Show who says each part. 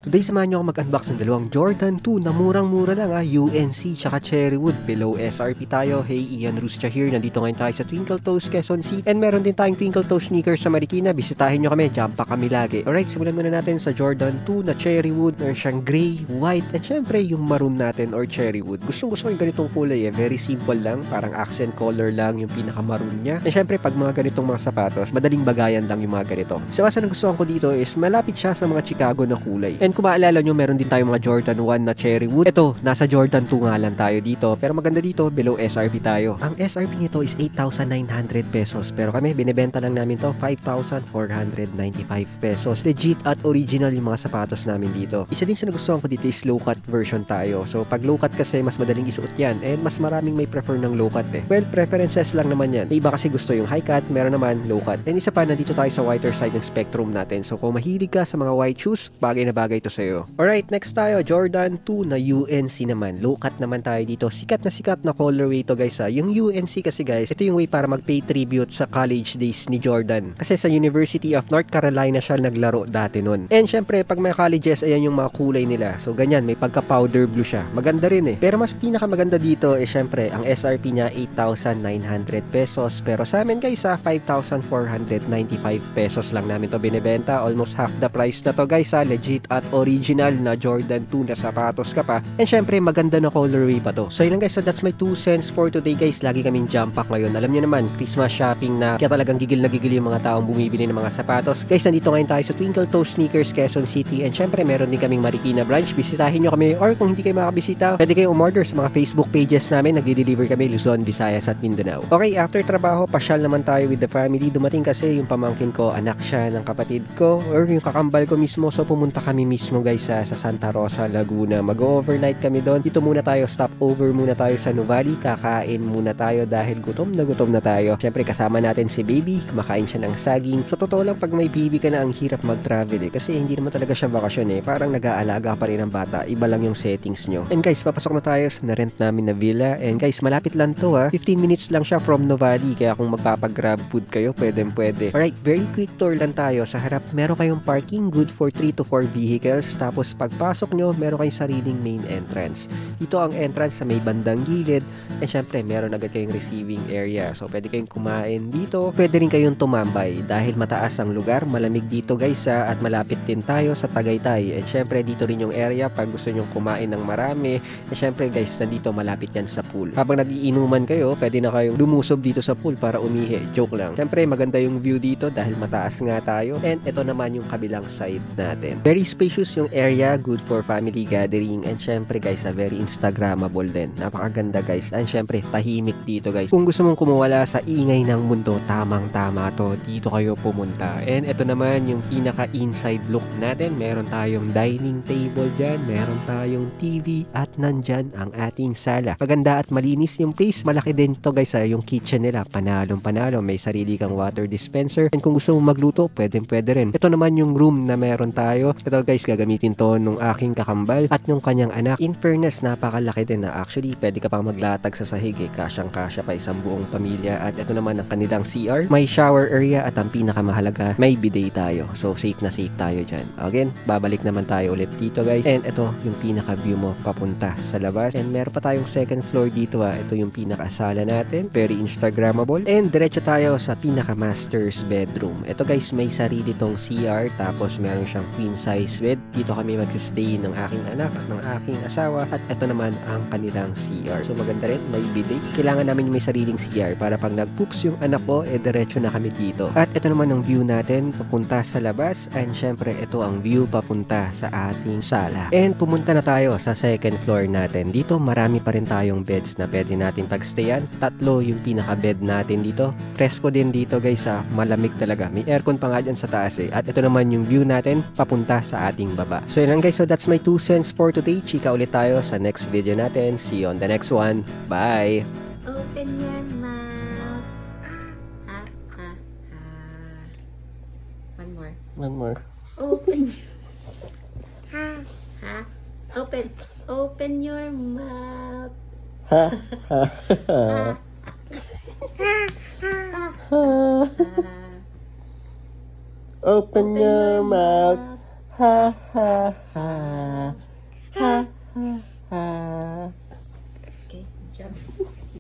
Speaker 1: Today samahan nyo ako mag-unbox ng dalawang Jordan 2 na murang-mura lang UNC tsaka Cherrywood. Below SRP tayo. Hey, Ian Ruscha here. Nandito ngayon tayo sa Twinkle Toes, Quezon City. And meron din tayong Twinkle Toes sneakers sa Marikina. Bisitahin nyo kami. Jump pa kami lagi. Alright, simulan muna natin sa Jordan 2 na Cherrywood. Meron siyang gray, white, at syempre yung maroon natin or Cherrywood. Gustong-gusto ko yung ganitong kulay Very simple lang. Parang accent color lang yung pinaka-maroon niya. And syempre, pag mga ganitong mga sapatos, madaling bagayan lang yung mga ganito. Isa pa sa nagustuhan ko dito is malapit siya sa mga Chicago na kulay. And kung maalala nyo, meron din tayong mga Jordan 1 na Cherrywood. Ito, nasa Jordan 2 nga lang tayo dito. Pero maganda dito, below SRP tayo. Ang SRP nito is 8,900 pesos. Pero kami, binibenta lang namin to 5,495 pesos. Legit at original yung mga sapatos namin dito. Isa din sa nagustuhan ko dito is low cut version tayo. So pag low cut kasi, mas madaling isuot yan. And mas maraming may prefer ng low cut Well, preferences lang naman yan. May iba kasi gusto yung high cut, meron naman low cut. And isa pa, nandito tayo sa whiter side ng spectrum natin. So kung mahilig ka sa mga white shoes, bagay na bagay to sa'yo. Alright, next tayo, Jordan 2 na UNC naman. Low cut naman tayo dito. Sikat na colorway to guys Yung UNC kasi guys, ito yung way para mag-pay tribute sa college days ni Jordan. Kasi sa University of North Carolina siya naglaro dati nun. And syempre, pag may colleges, ayan yung mga kulay nila. So ganyan, may pagka-powder blue siya. Maganda rin Pero mas pinakamaganda dito syempre, ang SRP niya 8,900 pesos. Pero sa amin guys 5,495 pesos lang namin to binibenta. Almost half the price na to guys Legit at original na Jordan 2 na sapatos ka pa. And syempre maganda na colorway pa to. So yun lang guys, so that's my 2 cents for today guys. Lagi kaming jump pack ngayon. Alam niyo naman, Christmas shopping na kaya talagang gigil na gigil yung mga taong bumibili ng mga sapatos. Guys, nandito ngayon tayo sa Twinkle Toes Sneakers, Quezon City. And syempre meron din kaming Marikina branch. Bisitahin nyo kami, or kung hindi kayo makabisita, pwede kayong umorder sa mga Facebook pages namin. Nagde-deliver kami Luzon, Visayas at Mindanao. Okay, after trabaho, pasyal naman tayo with the family. Dumating kasi yung pamangkin ko, anak siya ng kapatid ko or yung kakambal ko mismo. So pumunta kami mismo guys sa Santa Rosa, Laguna. Mag-overnight kami doon. Dito muna tayo, stop over muna tayo sa Nuvali. Kakain muna tayo dahil gutom na tayo. Syempre kasama natin si baby, kumakain siya ng saging. Sa totoo lang, pag may baby ka na, ang hirap mag-travel kasi hindi naman talaga siya bakasyon parang nag-aalaga pa rin ang bata. Iba lang yung settings nyo. And guys, papasok na tayo sa na-rent namin na villa. And guys, malapit lang to 15 minutes lang siya from Nuvali. Kaya kung magpapag-grab food kayo, pwede. Alright, very quick tour lang tayo. Sa harap, meron kayong parking good for 3 to 4 vehicles. Tapos pagpasok nyo, meron kayong sariling main entrance. Dito ang entrance sa may bandang gilid. And syempre, meron agad kayong receiving area. So pwede kayong kumain dito. Pwede rin kayong tumambay dahil mataas ang lugar. Malamig dito guys at malapit din tayo sa Tagaytay. And syempre, dito rin yung area pag gusto nyong kumain ng marami. And syempre guys, nandito malapit yan sa pool. Habang nag-iinuman kayo, pwede na kayong lumusob dito sa pool para umihi. Joke lang. Syempre, maganda yung view dito dahil mataas nga tayo. And ito naman yung kabilang side natin. Very spacious yung area, good for family gathering. And syempre guys, very Instagrammable din. Napakaganda guys. And syempre, tahimik dito guys. Kung gusto mong kumuwala sa ingay ng mundo, tamang-tama to. Dito kayo pumunta. And ito naman yung pinaka-inside look natin. Meron tayong dining table dyan. Meron tayong TV. At nandyan ang ating sala. Maganda at malinis yung place. Malaki din to guys yung kitchen nila. Panalong-panalo. May sarili kang water dispenser. And kung gusto mong magluto, pwede rin. Ito naman yung room na meron tayo. Ito guys, gagamitin to nung aking kakambal at nung kanyang anak. In fairness, napakalaki din na actually pwede ka pang maglatag sa sahig kasyang-kasya pa isang buong pamilya. At ito naman ang kanilang CR. May shower area at ang pinakamahalaga, may bidet tayo. So safe na safe tayo dyan. Again, babalik naman tayo ulit dito guys. And ito yung pinaka-view mo papunta sa labas. And meron pa tayong second floor dito Ito yung pinaka-sala natin. Very Instagrammable. And diretso tayo sa pinaka-master's bedroom. Ito guys, may sarili tong CR. Tapos meron siyang queen size bed. Dito kami magsistay ng aking anak at ng aking asawa. At ito naman ang kanilang CR. So maganda rin, may bidet. Kailangan namin yung may sariling CR para pag nag-poops yung anak ko, diretso na kami dito. At ito naman ang view natin papunta sa labas. And syempre, ito ang view papunta sa ating sala. And pumunta na tayo sa second floor natin. Dito marami pa rin tayong beds na pwede natin pagstayan. 3 yung pinaka-bed natin dito. Presko din dito guys malamig talaga. May aircon pa nga dyan sa taas At ito naman yung view natin papunta sa ating baba. So yun lang guys, so that's my 2 cents for today. Chika ulit tayo sa next video natin. See you on the next one. Bye!
Speaker 2: Open your mouth. One more. Open Open your mouth.
Speaker 1: Open your mouth. Ha ha ha. Ha ha ha.
Speaker 2: Okay, jump.